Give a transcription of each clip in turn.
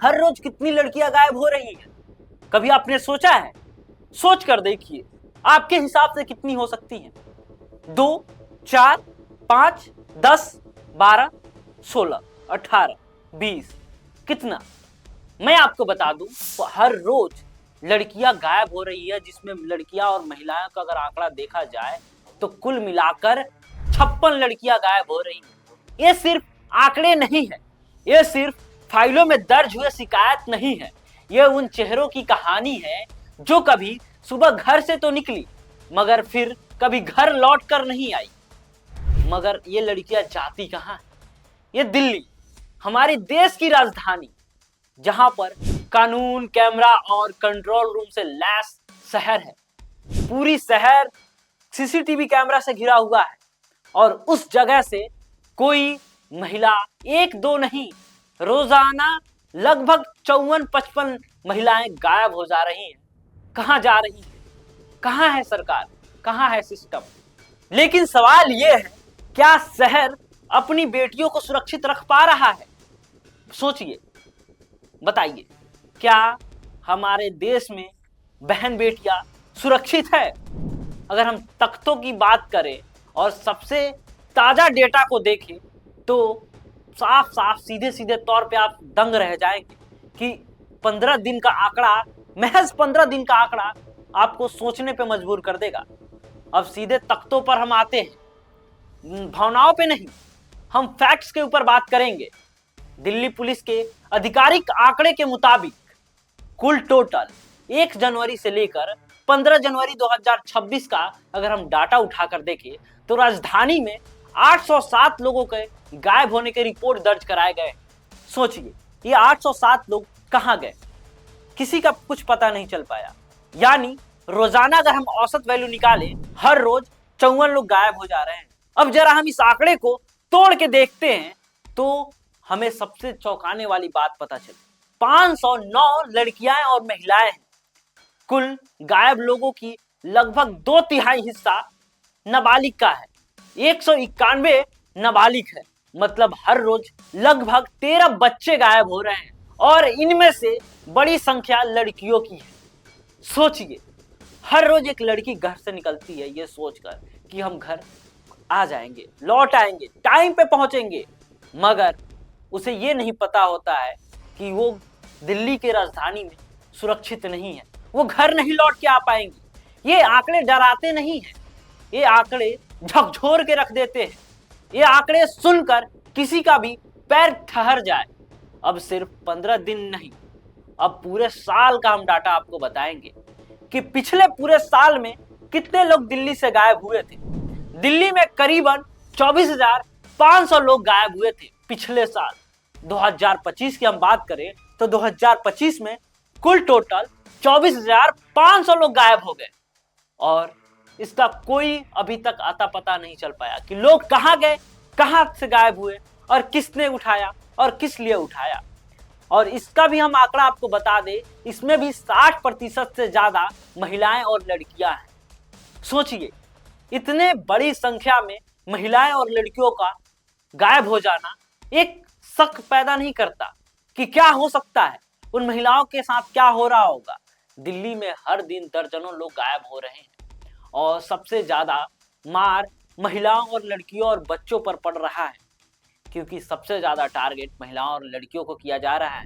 हर रोज कितनी लड़कियां गायब हो रही हैं? कभी आपने सोचा है? सोच कर देखिए, आपके हिसाब से कितनी हो सकती हैं? 2, 4, 5, 10, 12, 16, 18, 20, कितना? मैं आपको बता दूं, हर रोज लड़कियां गायब हो रही है, जिसमें लड़कियां और महिलाओं का अगर आंकड़ा देखा जाए तो कुल मिलाकर 56 लड़कियां गायब हो रही हैं। ये सिर्फ आंकड़े नहीं है, ये सिर्फ फाइलों में दर्ज हुए शिकायत नहीं है, ये उन चेहरों की कहानी है जो कभी सुबह घर से तो निकली मगर फिर कभी घर लौट कर नहीं आई। मगर ये लड़कियां जाती कहां? ये दिल्ली, हमारे देश की राजधानी, जहां पर कानून, कैमरा और कंट्रोल रूम से लैस शहर है। पूरी शहर सीसीटीवी कैमरा से घिरा हुआ है और उस जगह से कोई महिला, एक दो नहीं, रोजाना लगभग 54-55 महिलाएं गायब हो जा रही हैं। कहां जा रही हैं? कहां है सरकार? कहां है सिस्टम? लेकिन सवाल यह है, क्या शहर अपनी बेटियों को सुरक्षित रख पा रहा है? सोचिए, बताइए, क्या हमारे देश में बहन बेटियां सुरक्षित है? अगर हम तख्तों की बात करें और सबसे ताजा डेटा को देखें तो साफ साफ सीधे सीधे तौर पे आप दंग रह जाएंगे कि 15 दिन का आंकड़ा, महज 15 दिन का आंकड़ा आपको सोचने पे मजबूर कर देगा। अब सीधे तख्तों पर हम आते हैं, भावनाओं पे नहीं, हम फैक्ट्स के ऊपर बात करेंगे। दिल्ली पुलिस के आधिकारिक आंकड़े के मुताबिक कुल टोटल 1 जनवरी से लेकर 15 जनवरी 2026 का अगर हम डाटा उठाकर देखें तो राजधानी में 807 लोगों के गायब होने के रिपोर्ट दर्ज कराए गए। सोचिए, ये 807 लोग कहां गए? किसी का कुछ पता नहीं चल पाया। यानी रोजाना अगर हम औसत वैल्यू निकालें, हर रोज 54 लोग गायब हो जा रहे हैं। अब जरा हम इस आंकड़े को तोड़ के देखते हैं तो हमें सबसे चौंकाने वाली बात पता चली। 509 लड़कियां और महिलाएं हैं। कुल गायब लोगों की लगभग 2/3 हिस्सा नाबालिग का है। 191 नाबालिग है, मतलब हर रोज लगभग 13 बच्चे गायब हो रहे हैं और इनमें से बड़ी संख्या लड़कियों की है। सोचिए, हर रोज एक लड़की घर से निकलती है ये सोचकर कि हम घर आ जाएंगे, लौट आएंगे, टाइम पे पहुंचेंगे, मगर उसे ये नहीं पता होता है कि वो दिल्ली के राजधानी में सुरक्षित नहीं है, वो घर नहीं लौट के आ पाएंगी। ये आंकड़े डराते नहीं हैं, ये आंकड़े झकझोर के रख देते हैं। ये आंकड़े सुनकर किसी का भी पैर ठहर जाए। अब सिर्फ 15 दिन नहीं, अब पूरे साल का हम डाटा आपको बताएंगे कि पिछले पूरे साल में कितने लोग दिल्ली से गायब हुए थे। दिल्ली में करीबन 24,500 लोग गायब हुए थे पिछले साल। 2025 की हम बात करें तो 2025 में कुल टोटल 24,500 लोग गायब हो गए और इसका कोई अभी तक आता पता नहीं चल पाया कि लोग कहां गए, कहां से गायब हुए और किसने उठाया और किस लिए उठाया। और इसका भी हम आंकड़ा आपको बता दें, इसमें भी 60% से ज्यादा महिलाएं और लड़कियां हैं। सोचिए, इतने बड़ी संख्या में महिलाएं और लड़कियों का गायब हो जाना एक शक पैदा नहीं करता कि क्या हो सकता है, उन महिलाओं के साथ क्या हो रहा होगा। दिल्ली में हर दिन दर्जनों लोग गायब हो रहे हैं और सबसे ज्यादा मार महिलाओं और लड़कियों और बच्चों पर पड़ रहा है, क्योंकि सबसे ज्यादा टारगेट महिलाओं और लड़कियों को किया जा रहा है।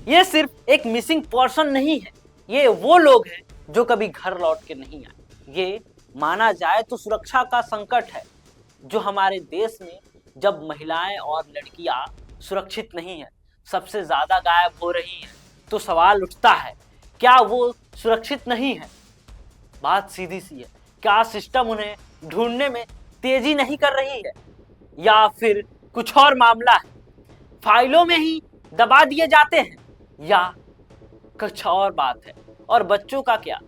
ये सिर्फ एक मिसिंग पर्सन नहीं है, ये वो लोग हैं जो कभी घर लौट के नहीं आए। ये माना जाए तो सुरक्षा का संकट है जो हमारे देश में, जब महिलाएं और लड़कियां सुरक्षित नहीं है, सबसे ज्यादा गायब हो रही हैं, तो सवाल उठता है, क्या वो सुरक्षित नहीं है? बात सीधी सी है, क्या सिस्टम उन्हें ढूंढने में तेजी नहीं कर रही है या फिर कुछ और मामला है, फाइलों में ही दबा दिए जाते हैं या कुछ और बात है? और बच्चों का क्या?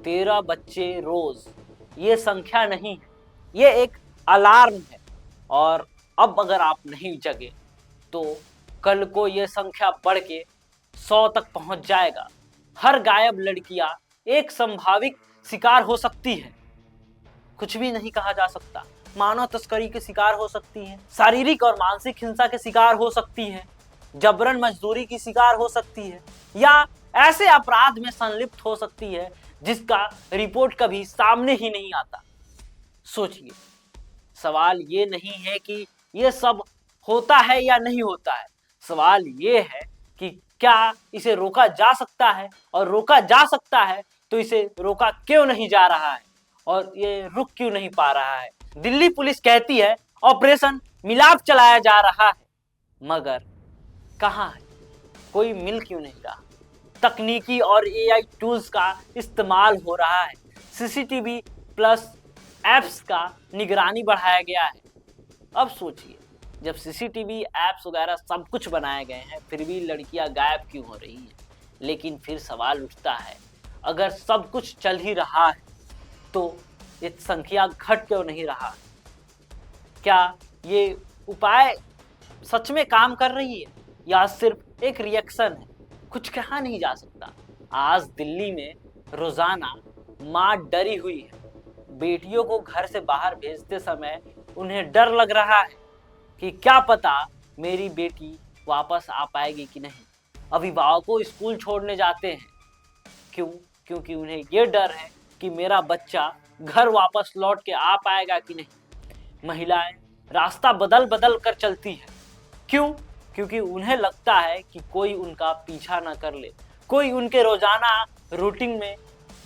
13 बच्चे रोज, ये संख्या नहीं है, ये एक अलार्म है। और अब अगर आप नहीं जगे तो कल को ये संख्या बढ़ के 100 तक पहुंच जाएगा। हर गायब लड़कियां एक संभावित शिकार हो सकती है, कुछ भी नहीं कहा जा सकता। मानव तस्करी के शिकार हो सकती हैं, शारीरिक और मानसिक हिंसा के शिकार हो सकती हैं, जबरन मजदूरी की शिकार हो सकती है या ऐसे अपराध में संलिप्त हो सकती है जिसका रिपोर्ट कभी सामने ही नहीं आता। सोचिए, सवाल ये नहीं है कि ये सब होता है या नहीं होता है, सवाल ये है कि क्या इसे रोका जा सकता है, और रोका जा सकता है तो इसे रोका क्यों नहीं जा रहा है और ये रुक क्यों नहीं पा रहा है। दिल्ली पुलिस कहती है ऑपरेशन मिलाप चलाया जा रहा है, मगर कहाँ है, कोई मिल क्यों नहीं रहा। तकनीकी और एआई टूल्स का इस्तेमाल हो रहा है, सीसीटीवी प्लस एप्स का निगरानी बढ़ाया गया है। अब सोचिए, जब सीसीटीवी एप्स वगैरह सब कुछ बनाए गए हैं फिर भी लड़कियां गायब क्यों हो रही हैं। लेकिन फिर सवाल उठता है, अगर सब कुछ चल ही रहा है तो ये संख्या घट क्यों नहीं रहा। क्या ये उपाय सच में काम कर रही है या सिर्फ एक रिएक्शन है, कुछ कहा नहीं जा सकता। आज दिल्ली में रोजाना माँ डरी हुई है। बेटियों को घर से बाहर भेजते समय उन्हें डर लग रहा है कि क्या पता मेरी बेटी वापस आ पाएगी कि नहीं। अभिभावकों स्कूल छोड़ने जाते हैं, क्यों? क्योंकि उन्हें ये डर है कि मेरा बच्चा घर वापस लौट के आ पाएगा कि नहीं। महिलाएं रास्ता बदल बदल कर चलती है, क्यों? क्योंकि उन्हें लगता है कि कोई उनका पीछा ना कर ले, कोई उनके रोजाना रूटीन में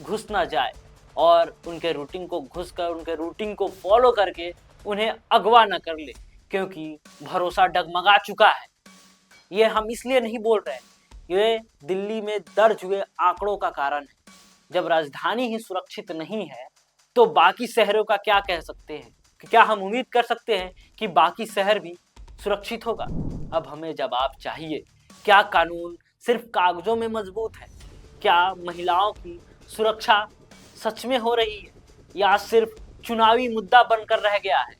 घुस ना जाए और उनके रूटीन को घुसकर उनके रूटीन को फॉलो करके उन्हें अगवा न कर ले, क्योंकि भरोसा डगमगा चुका है। ये हम इसलिए नहीं बोल रहे, ये दिल्ली में दर्ज हुए आंकड़ों का कारण है। जब राजधानी ही सुरक्षित नहीं है तो बाकी शहरों का क्या कह सकते हैं। क्या हम उम्मीद कर सकते हैं कि बाकी शहर भी सुरक्षित होगा। अब हमें जवाब चाहिए, क्या कानून सिर्फ कागजों में मजबूत है? क्या महिलाओं की सुरक्षा सच में हो रही है या सिर्फ चुनावी मुद्दा बनकर रह गया है?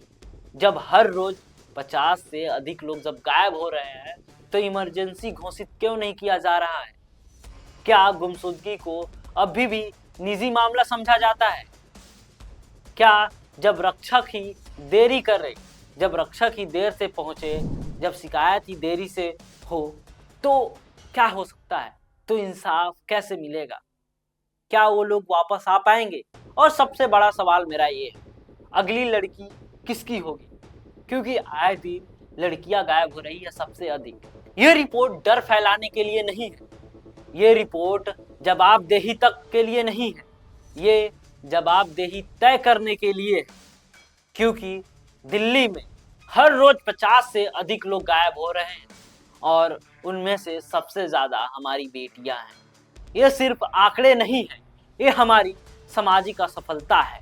जब हर रोज 50 से अधिक लोग जब गायब हो रहे हैं तो इमरजेंसी घोषित क्यों नहीं किया जा रहा है? क्या गुमशुदगी को अभी भी निजी मामला समझा जाता है? क्या जब रक्षक ही देरी कर रहे, जब रक्षक ही देर से पहुंचे, जब शिकायत ही देरी से हो तो क्या हो सकता है? तो इंसाफ कैसे मिलेगा? क्या वो लोग वापस आ पाएंगे? और सबसे बड़ा सवाल मेरा ये है, अगली लड़की किसकी होगी? क्योंकि आए दिन लड़कियां गायब हो रही है सबसे अधिक। ये रिपोर्ट डर फैलाने के लिए नहीं है, ये रिपोर्ट जवाबदेही तक के लिए नहीं है, ये जवाबदेही तय करने के लिए है। क्योंकि दिल्ली में हर रोज 50 से अधिक लोग गायब हो रहे हैं और उनमें से सबसे ज्यादा हमारी बेटियां हैं। ये सिर्फ आंकड़े नहीं है, ये हमारी सामाजिक असफलता है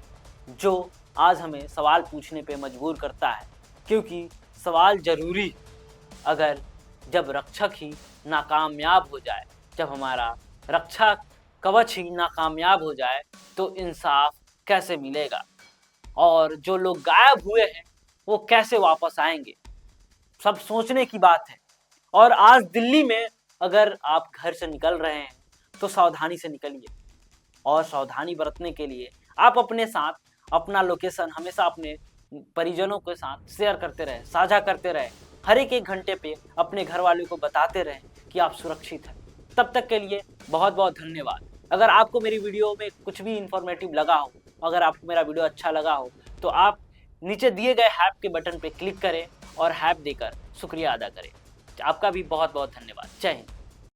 जो आज हमें सवाल पूछने पे मजबूर करता है। क्योंकि सवाल जरूरी है, अगर जब रक्षक ही नाकामयाब हो जाए, जब हमारा रक्षा कवच ही नाकामयाब हो जाए तो इंसाफ कैसे मिलेगा और जो लोग गायब हुए हैं वो कैसे वापस आएंगे? सब सोचने की बात है। और आज दिल्ली में अगर आप घर से निकल रहे हैं तो सावधानी से निकलिए, और सावधानी बरतने के लिए आप अपने साथ अपना लोकेशन हमेशा अपने परिजनों के साथ शेयर करते रहें, साझा करते रहें। हर एक घंटे पे अपने घर वालों को बताते रहें कि आप सुरक्षित हैं। तब तक के लिए बहुत बहुत धन्यवाद। अगर आपको मेरी वीडियो में कुछ भी इंफॉर्मेटिव लगा हो, अगर आपको मेरा वीडियो अच्छा लगा हो तो आप नीचे दिए गए हैप के बटन पे क्लिक करें और हैप देकर शुक्रिया अदा करें। आपका भी बहुत बहुत धन्यवाद। जय हिंद।